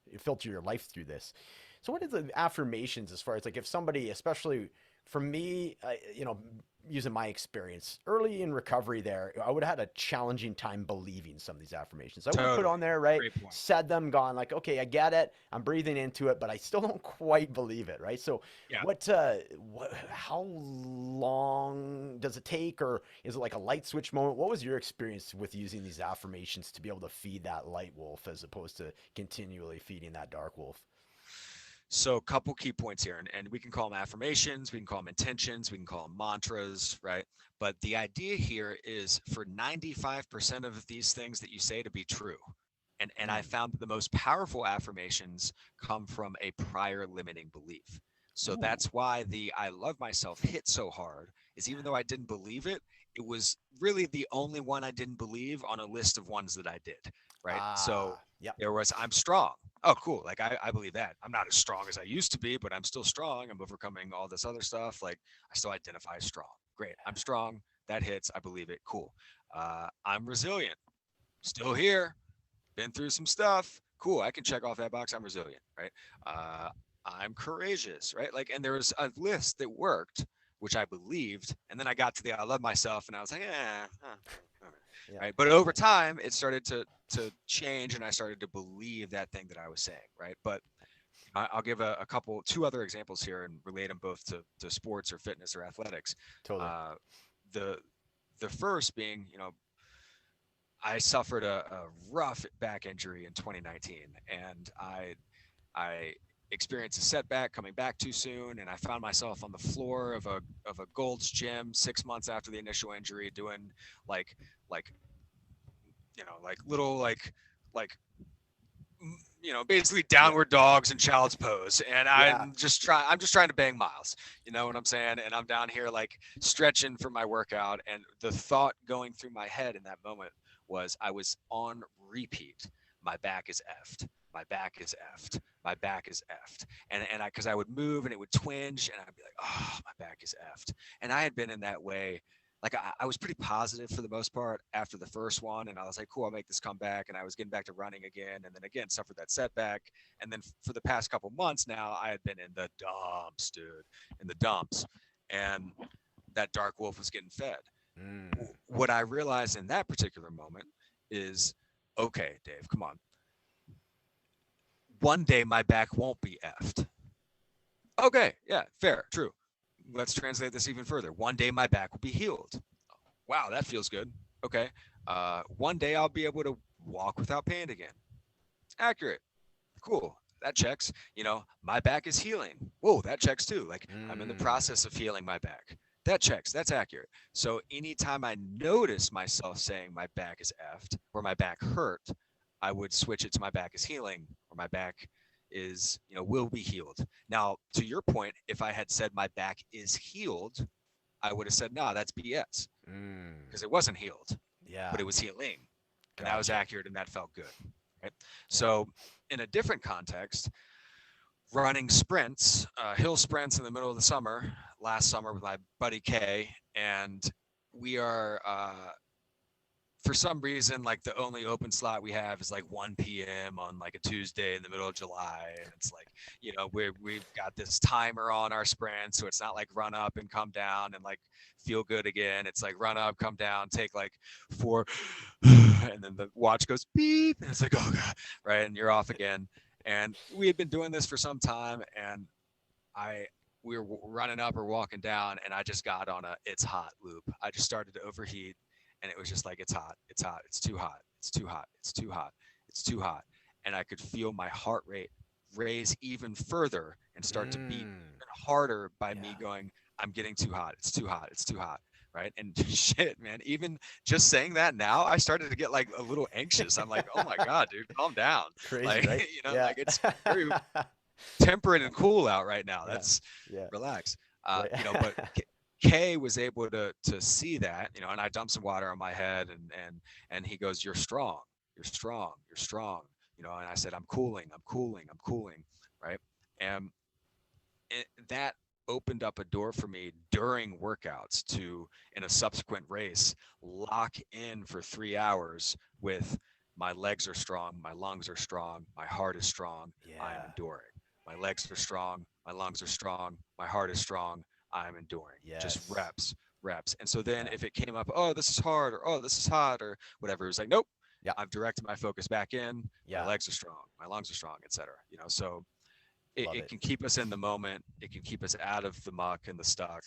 your life through this. So what are the affirmations as far as like if somebody, especially for me, using my experience early in recovery there, I would have had a challenging time believing some of these affirmations. I would have put Totally. on there, right? Great point. Said them, gone like, okay, I get it. I'm breathing into it, but I still don't quite believe it, right? So Yeah. how long does it take, or is it like a light switch moment? What was your experience with using these affirmations to be able to feed that light wolf as opposed to continually feeding that dark wolf? So, a couple key points here, and we can call them affirmations, we can call them intentions, we can call them mantras, right? But the idea here is for 95% of these things that you say to be true. And I Mm. found that the most powerful affirmations come from a prior limiting belief. So Ooh. that's why the I love myself hit so hard, is even though I didn't believe it, it was really the only one I didn't believe on a list of ones that I did, right? So Yep. there was I'm strong. Oh, cool. Like I believe that. I'm not as strong as I used to be, but I'm still strong. I'm overcoming all this other stuff. Like I still identify as strong. Great. I'm strong. That hits. I believe it. Cool. I'm resilient. Still here. Been through some stuff. Cool. I can check off that box. I'm resilient. Right. Uh, I'm courageous. Right. Like, and there was a list that worked, which I believed. And then I got to the I love myself, and I was like, Yeah. right. But over time, it started to change, and I started to believe that thing that I was saying. Right. But I'll give two other examples here and relate them both to sports or fitness or athletics. Totally. Uh, the the first being, I suffered a rough back injury in 2019, and I experienced a setback coming back too soon, and I found myself on the floor of a Gold's gym 6 months after the initial injury, doing like like like little like basically Yeah. downward dogs and child's pose, and Yeah. I'm just trying to bang miles, you know what I'm saying, and I'm down here like stretching for my workout, and the thought going through my head in that moment was I was on repeat. My back is effed. My back is effed. My back is effed. And I because I would move and it would twinge, and I'd be like, oh, my back is effed. And I had been in that way. Like I was pretty positive for the most part after the first one, and I was like, cool, I'll make this comeback. And I was getting back to running again, and then again suffered that setback. And then for the past couple months now, I had been in the dumps, dude, in the dumps, and that dark wolf was getting fed. Mm. What I realized in that particular moment is, okay, Dave, come on. One day my back won't be effed. Okay, yeah, fair, true. Let's translate this even further. One day my back will be healed. Wow, that feels good. Okay. One day I'll be able to walk without pain again. Accurate. Cool. That checks. My back is healing. Whoa, that checks too. Like I'm in the Mm. process of healing my back. That checks. That's accurate. So anytime I notice myself saying my back is effed or my back hurt, I would switch it to my back is healing or my back is, will be healed. Now, to your point, if I had said my back is healed, I would have said, no, that's BS Mm. because it wasn't healed, but Yeah. it was healing. And that was Gotcha. accurate and that felt good. Right. Yeah. So, in a different context, running sprints, hill sprints in the middle of the summer, last summer with my buddy Kay, and we are for some reason, like the only open slot we have is like 1 p.m. on like a Tuesday in the middle of July. And it's like, we've got this timer on our sprint. So it's not like run up and come down and like feel good again. It's like run up, come down, take like four, and then the watch goes beep. And it's like, oh God, right. And you're off again. And we had been doing this for some time. And I, we were running up or walking down, and I just got on a it's hot loop. I just started to overheat, and it was just like it's hot, it's too hot, it's too hot, it's too hot, it's too hot, and I could feel my heart rate raise even further and start to beat Mm. even harder by me Yeah. going, I'm getting too hot, it's too hot, it's too hot. right? And shit, man, even just saying that now, I started to get like a little anxious. I'm like, oh my god, dude, calm down. Crazy, Like, right? Yeah. like it's very temperate and cool out right now. Yeah. That's Yeah. relax. Right. But Kay was able to see that, and I dumped some water on my head, and he goes, "You're strong. You're strong. You're strong." And I said, "I'm cooling. I'm cooling. I'm cooling." Right. And that opened up a door for me during workouts to, in a subsequent race, lock in for 3 hours with my legs are strong, my lungs are strong, my heart is strong, I am Yeah. enduring. My legs are strong, my lungs are strong, my heart is strong, I'm enduring. Just Yes. reps, reps. And so then Yeah. if it came up, oh, this is hard, or oh, this is hot, or whatever, it was like, nope, Yeah. I've directed my focus back in. My Yeah. legs are strong, my lungs are strong, etc. So Love it it. can keep us in the moment. It can keep us out of the muck and the stuck.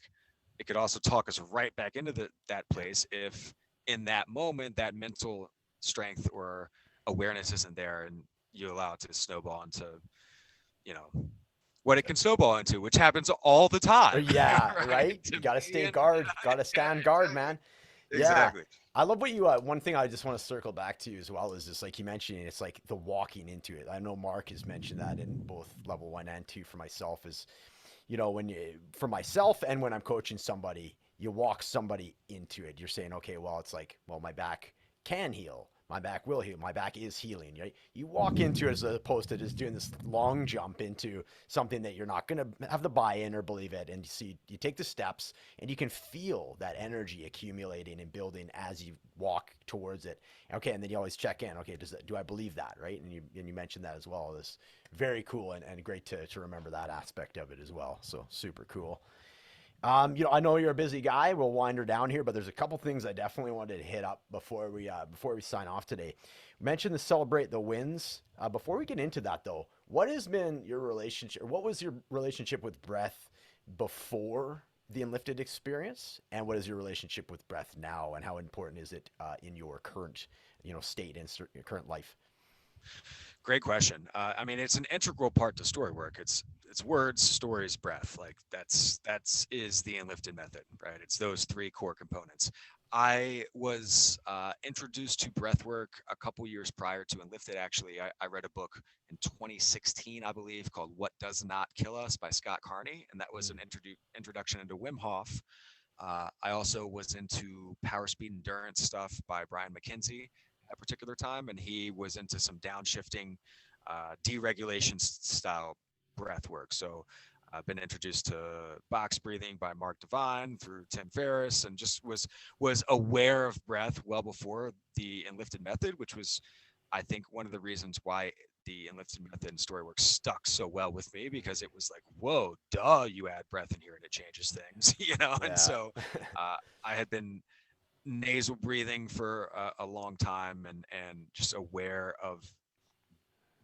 It could also talk us right back into that Yeah. place if in that moment that mental strength or awareness isn't there, and you allow it to snowball into, you know, what it can snowball into, which happens all the time, Yeah, right? right? To You got to me stay and guard. Got to yeah, stand guard, exactly, man. Yeah. exactly. I love what you, one thing I just want to circle back to as well is just like you mentioned, it's like the walking into it. I know Mark has mentioned that in both level 1 and 2 for myself is, when you, for myself and when I'm coaching somebody, you walk somebody into it. You're saying, okay, well, it's like, well, my back can heal. My back will heal. My back is healing. Right? You walk into it as opposed to just doing this long jump into something that you're not going to have the buy-in or believe it. And you see, you take the steps and you can feel that energy accumulating and building as you walk towards it. Okay. And then you always check in. Okay. Do I believe that? Right. And you mentioned that as well. This very cool and great to remember that aspect of it as well. So super cool. I know you're a busy guy. We'll wind her down here, but there's a couple things I definitely wanted to hit up before we sign off today. Mention the celebrate the wins. Before we get into that, though, what has been your relationship? What was your relationship with breath before the Enlifted experience, and what is your relationship with breath now, and how important is it in your current, state and your current life? Great question. I mean, it's an integral part to story work. It's words, stories, breath. Like that's is the Enlifted method, right? It's those three core components. I was introduced to breath work a couple years prior to Enlifted. Actually, I read a book in 2016, I believe, called "What Does Not Kill Us" by Scott Carney, and that was Mm. an introduction into Wim Hof. I also was into power speed endurance stuff by Brian McKenzie at a particular time, and he was into some downshifting, deregulation style breath work. So I've been introduced to box breathing by Mark Devine through Tim Ferriss, and just was aware of breath well before the Enlifted method, which was, I think, one of the reasons why the Enlifted method and storywork stuck so well with me, because it was like, whoa, duh, you add breath in here and it changes things, And Yeah. so I had been nasal breathing for a long time, and just aware of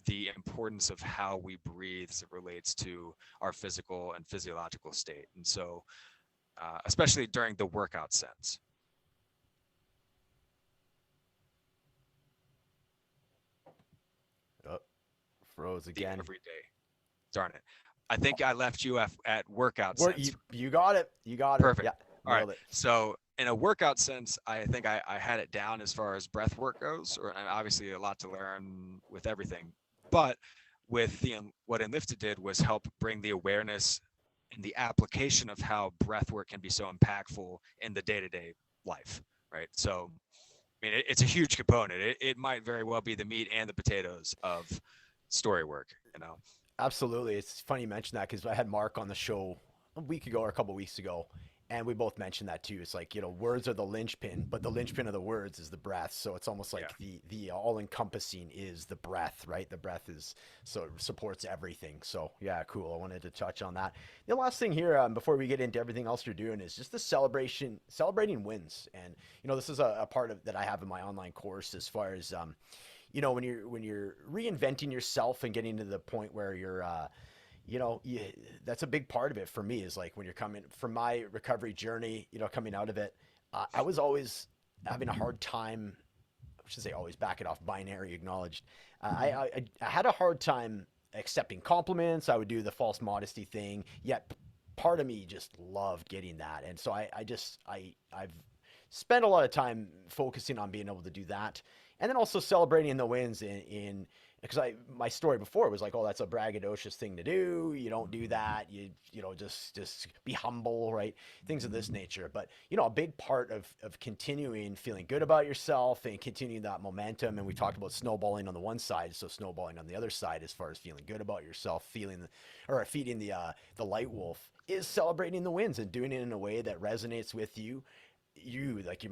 the importance of how we breathe as it relates to our physical and physiological state. And so, especially during the workout sense, Oh, froze the again. everyday, darn it. I think I left you at workout Where sense. you got it. You got it. Perfect. Yeah, All right. nailed it. So in a workout sense, I think I had it down as far as breath work goes, and obviously a lot to learn with everything. But with what Enlifted did was help bring the awareness and the application of how breath work can be so impactful in the day-to-day life, right? So, I mean, it's a huge component. It might very well be the meat and the potatoes of story work. Absolutely. It's funny you mention that because I had Mark on the show a week ago or a couple weeks ago, and we both mentioned that too. It's like, words are the linchpin, but the linchpin of the words is the breath. So it's almost Yeah. like the all encompassing is the breath, right? The breath is so it supports everything. So yeah, cool. I wanted to touch on that. The last thing here, before we get into everything else you're doing, is just the celebrating wins. And this is a part of that I have in my online course as far as when you're reinventing yourself and getting to the point where you're that's a big part of it for me is like when you're coming from my recovery journey, coming out of it, I was always having a hard time. I should say always, back it off, binary acknowledged. I had a hard time accepting compliments. I would do the false modesty thing, yet part of me just loved getting that. And so I've spent a lot of time focusing on being able to do that. And then also celebrating the wins in because my story before was like, oh, that's a braggadocious thing to do. You don't do that. Just be humble, right? Things of this nature. But a big part of continuing feeling good about yourself and continuing that momentum. And we talked about snowballing on the one side, so snowballing on the other side as far as feeling good about yourself, or feeding the light wolf is celebrating the wins and doing it in a way that resonates with you like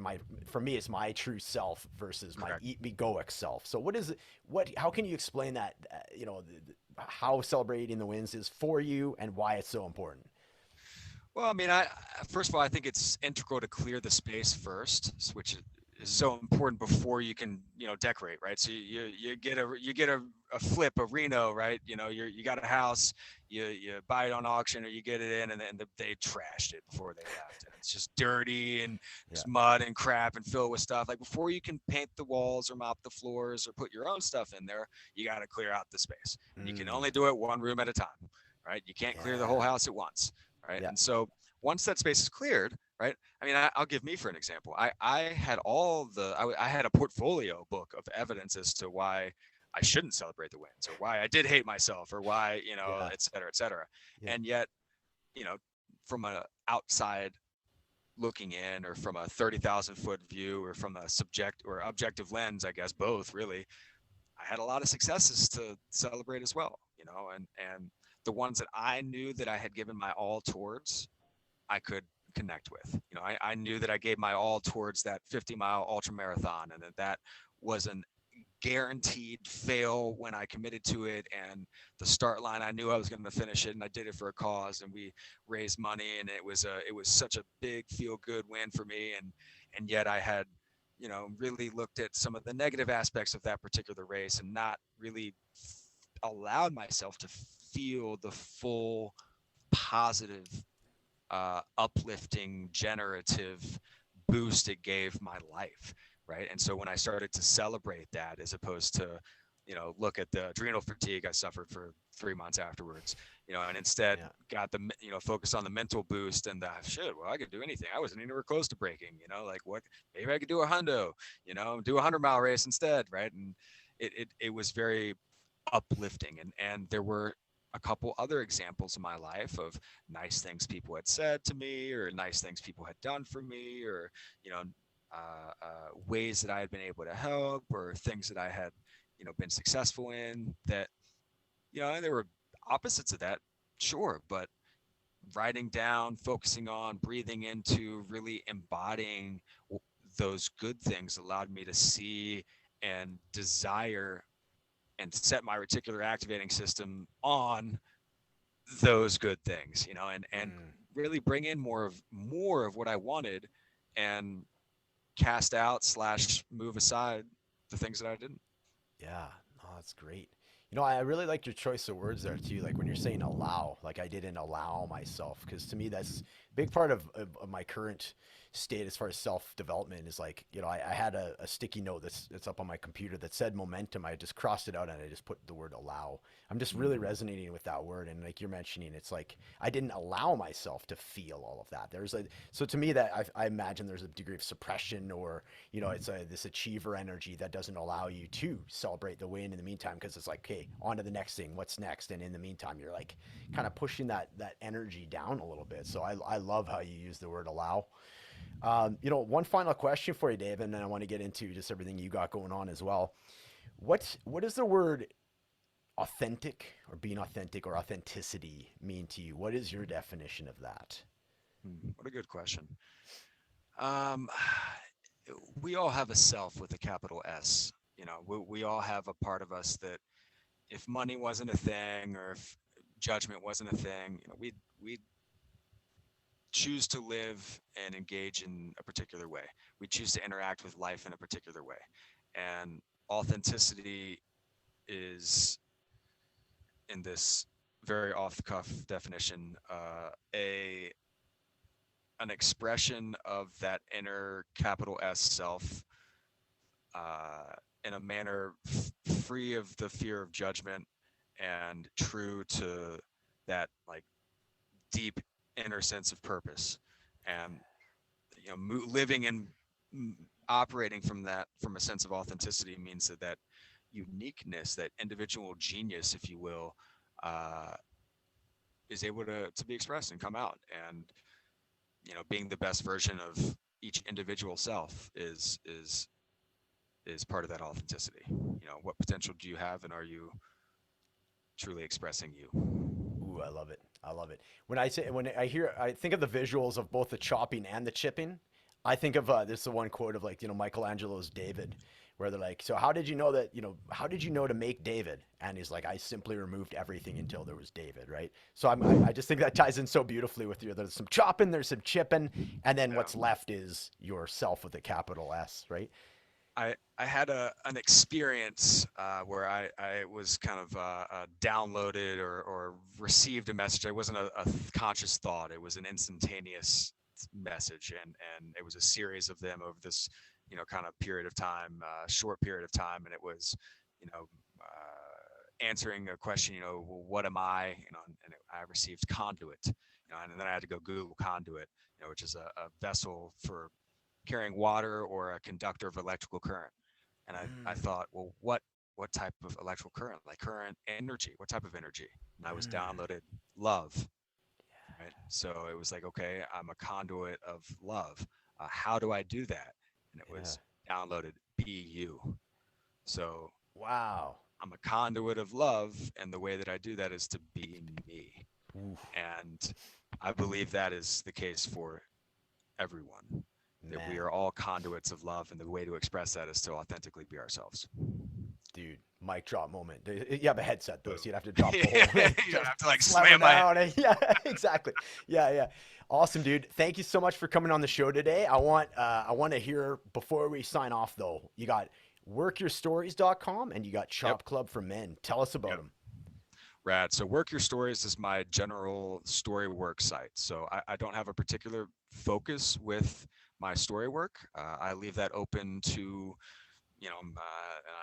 for me it's my true self versus my Correct. egoic self. So how can you explain that, how celebrating the wins is for you and why it's so important? Well, I mean, I first of all, I think it's integral to clear the space first, which is so important before you can, decorate, right? So you get a flip, a Reno, right? You got a house, you buy it on auction or you get it in, and then they trashed it before they left, and it's just dirty and Yeah. there's mud and crap and filled with stuff. Like before you can paint the walls or mop the floors or put your own stuff in there, you got to clear out the space, and you can Mm, only do it one room at a time, right? You can't clear the whole yeah. house at once, right? Yeah. And so once that space is cleared, right? I mean, I'll give me for an example. I had I had a portfolio book of evidence as to why I shouldn't celebrate the wins or why I did hate myself or why, Yeah. et cetera, et cetera. Yeah. And yet, you know, from a outside looking in or from a 30,000-foot view or from a subject or objective lens, I guess both really, I had a lot of successes to celebrate as well, and the ones that I knew that I had given my all towards, I could connect with. I knew that I gave my all towards that 50-mile ultra marathon and that was an guaranteed fail when I committed to it. And the start line, I knew I was going to finish it, and I did it for a cause. And we raised money, and it was such a big feel good win for me. And yet I had, really looked at some of the negative aspects of that particular race and not really allowed myself to feel the full positive, uplifting, generative boost it gave my life, right? And so when I started to celebrate that, as opposed to, look at the adrenal fatigue I suffered for 3 months afterwards, and instead Yeah. got focus on the mental boost and the shit. Well, I could do anything. I wasn't anywhere close to breaking. Like what? Maybe I could do a hundo. Do a 100-mile race instead, right? And it was very uplifting, and there were a couple other examples in my life of nice things people had said to me or nice things people had done for me or you know ways that I had been able to help or things that I had been successful in that and there were opposites of that, sure, but writing down, focusing on, breathing into, really embodying those good things allowed me to see and desire and set my reticular activating system on those good things, and Mm, really bring in more of what I wanted and cast out slash move aside the things that I didn't. yeah. Oh, that's great. I really like your choice of words there too. Like when you're saying allow, like I didn't allow myself, because to me that's a big part of my current state as far as self development is like, I had a sticky note that's up on my computer that said momentum. I just crossed it out and I just put the word allow. I'm just really Mm, resonating with that word. And like you're mentioning, it's like I didn't allow myself to feel all of that. So to me that I imagine there's a degree of suppression, or it's this achiever energy that doesn't allow you to celebrate the win in the meantime, because it's like, okay, on to the next thing. What's next? And in the meantime, you're like kind of pushing that energy down a little bit. So I love how you use the word allow. One final question for you, Dave, and then I want to get into just everything you got going on as well. What does the word authentic or being authentic or authenticity mean to you? What is your definition of that? what a good question. Um, we all have a self with a capital S. We all have a part of us that if money wasn't a thing or if judgment wasn't a thing, we'd choose to live and engage in a particular way. We choose to interact with life in a particular way. And authenticity is, in this very off the cuff definition, a an expression of that inner capital S self, uh, in a manner free of the fear of judgment and true to that like deep inner sense of purpose, and living and operating from that, from a sense of authenticity, means that that uniqueness, that individual genius, if you will, uh, is able to be expressed and come out. And being the best version of each individual self is part of that authenticity. What potential do you have, and are you truly expressing you? Ooh, I love it. I love it. I think of the visuals of both the chopping and the chipping. I think of this is the one quote of like Michelangelo's David, where they're like, so how did you know that how did you know to make David? And he's like, I simply removed everything until there was David, right? So I just think that ties in so beautifully with you. There's some chopping, there's some chipping, and then Yeah. what's left is yourself with a capital S, right? I had an experience where I was kind of downloaded or received a message. It wasn't a conscious thought. It was an instantaneous message, and it was a series of them over this kind of period of time, short period of time, and it was you know answering a question. Well, what am I? And I received conduit. And then I had to go Google conduit, which is a vessel for carrying water or a conductor of electrical current. And I Mm, thought, well, what type of electrical current? Like current energy? What type of energy? And I was mm, downloaded love, right? So it was like, okay, I'm a conduit of love. How do I do that? And it yeah. was downloaded be you. So Wow. I'm a conduit of love, and the way that I do that is to be me. Oof, And I believe that is the case for everyone, that we man. are all conduits of love, and the way to express that is to authentically be ourselves. Dude, mic drop moment. You have a headset though, Boom. so you'd have to drop the whole You just have to like slam her slam my head. down. Yeah, exactly. Yeah, yeah. Awesome, dude. Thank you so much for coming on the show today. I want to hear before we sign off though. You got workyourstories.com and you got Yep. Chop Club for Men. Tell us about Yep. them. Rad. So Work Your Stories is my general story work site. So I don't have a particular focus with my story work. I leave that open to and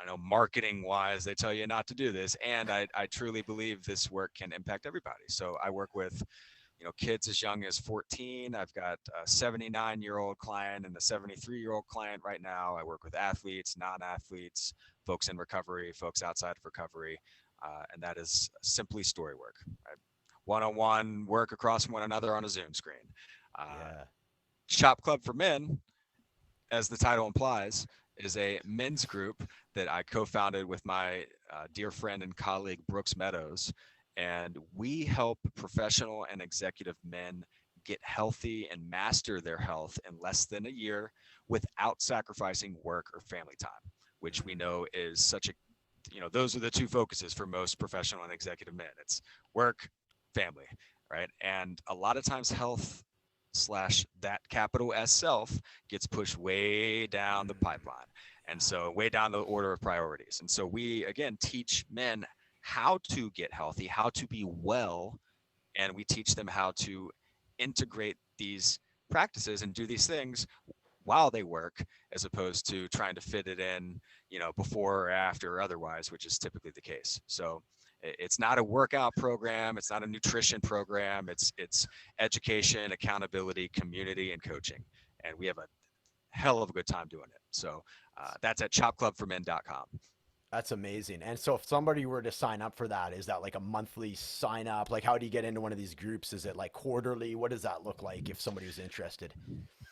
I know marketing wise, they tell you not to do this. And I truly believe this work can impact everybody. So I work with, kids as young as 14. I've got a 79-year-old client and a 73-year-old client right now. I work with athletes, non-athletes, folks in recovery, folks outside of recovery. And that is simply story work, right? One-on-one work across from one another on a Zoom screen. Uh, Yeah. Shop Club for Men, as the title implies, is a men's group that I co-founded with my dear friend and colleague Brooks Meadows, and we help professional and executive men get healthy and master their health in less than a year without sacrificing work or family time, which we know is such a those are the two focuses for most professional and executive men. It's work, family, right? And a lot of times health slash that capital S self gets pushed way down the Mm, pipeline. And so way down the order of priorities. And so we again teach men how to get healthy, how to be well, and we teach them how to integrate these practices and do these things while they work, as opposed to trying to fit it in, before or after or otherwise, which is typically the case. So it's not a workout program, it's not a nutrition program, it's education, accountability, community, and coaching. And we have a hell of a good time doing it. So that's at chopclubformen.com. that's amazing. And so if somebody were to sign up for that, is that like a monthly sign up? Like how do you get into one of these groups? Is it like quarterly? What does that look like if somebody was interested?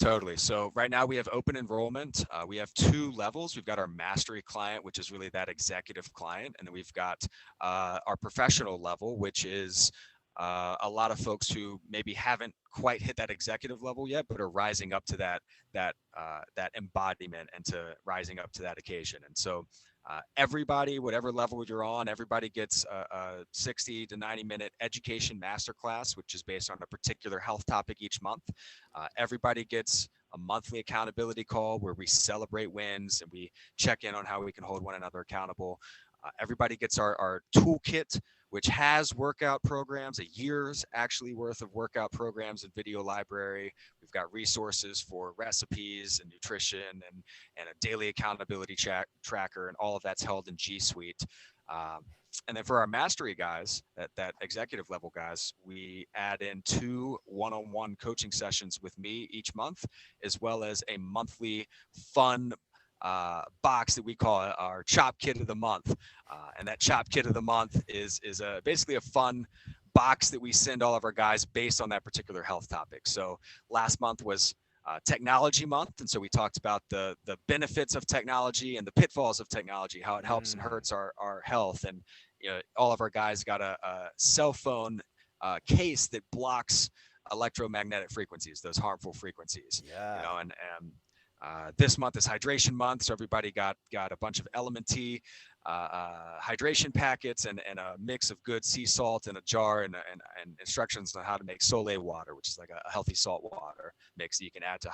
Totally. So right now we have open enrollment. We have two levels. We've got our mastery client, which is really that executive client, and then we've got our professional level, which is a lot of folks who maybe haven't quite hit that executive level yet, but are rising up to that embodiment and to rising up to that occasion. And so everybody, whatever level you're on, everybody gets a 60 to 90-minute education masterclass, which is based on a particular health topic each month. Everybody gets a monthly accountability call where we celebrate wins and we check in on how we can hold one another accountable. Everybody gets our toolkit, which has workout programs, a year's actually worth of workout programs and video library. We've got resources for recipes and nutrition and a daily accountability tracker, and all of that's held in G Suite. Um, And then for our mastery guys, that executive level guys, we add in 2 one-on-one coaching sessions with me each month, as well as a monthly fun box that we call our Chop Kit of the Month. And that Chop Kit of the Month is basically a fun box that we send all of our guys based on that particular health topic. So last month was technology month, and so we talked about the benefits of technology and the pitfalls of technology, how it helps and Mm, hurts our health. And all of our guys got a cell phone case that blocks electromagnetic frequencies, those harmful frequencies. yeah. And this month is hydration month, so everybody got a bunch of Element Tea hydration packets and a mix of good sea salt in a jar and instructions on how to make Soleil water, which is like a healthy salt water mix that you can add to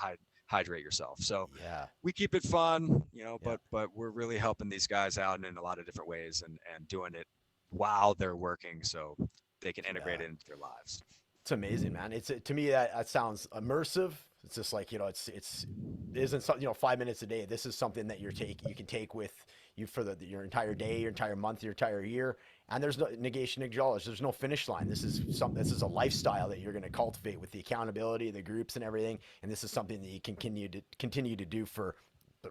hydrate yourself. So Yeah. we keep it fun, Yeah. but we're really helping these guys out in a lot of different ways and doing it while they're working so they can integrate Yeah. it into their lives. It's amazing, man. It's to me that sounds immersive. It's just like it isn't something 5 minutes a day. This is something that you can take with you for your entire day, your entire month, your entire year. And there's no negation, acknowledge. There's no finish line. This is a lifestyle that you're going to cultivate with the accountability, the groups, and everything. And this is something that you can continue to do for the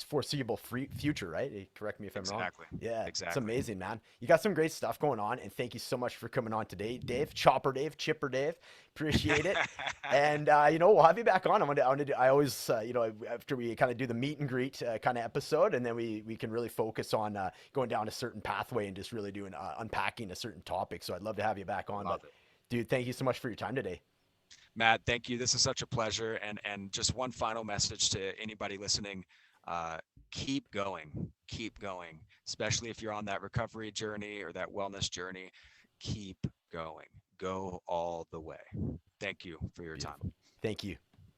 foreseeable future, right? Correct me if I'm wrong. Exactly. Yeah, it's Exactly. amazing, man. You got some great stuff going on, and thank you so much for coming on today, Dave. Chopper Dave, Chipper Dave, appreciate it. And we'll have you back on. I always, after we kind of do the meet and greet kind of episode, and then we can really focus on going down a certain pathway and just really doing unpacking a certain topic. So I'd love to have you back on. But Love it. dude, thank you so much for your time today. Matt, thank you. This is such a pleasure. And just one final message to anybody listening. Uh, Keep going. Keep going. Especially if you're on that recovery journey or that wellness journey. Keep going. Go all the way. Thank you for your Beautiful. time. Thank you.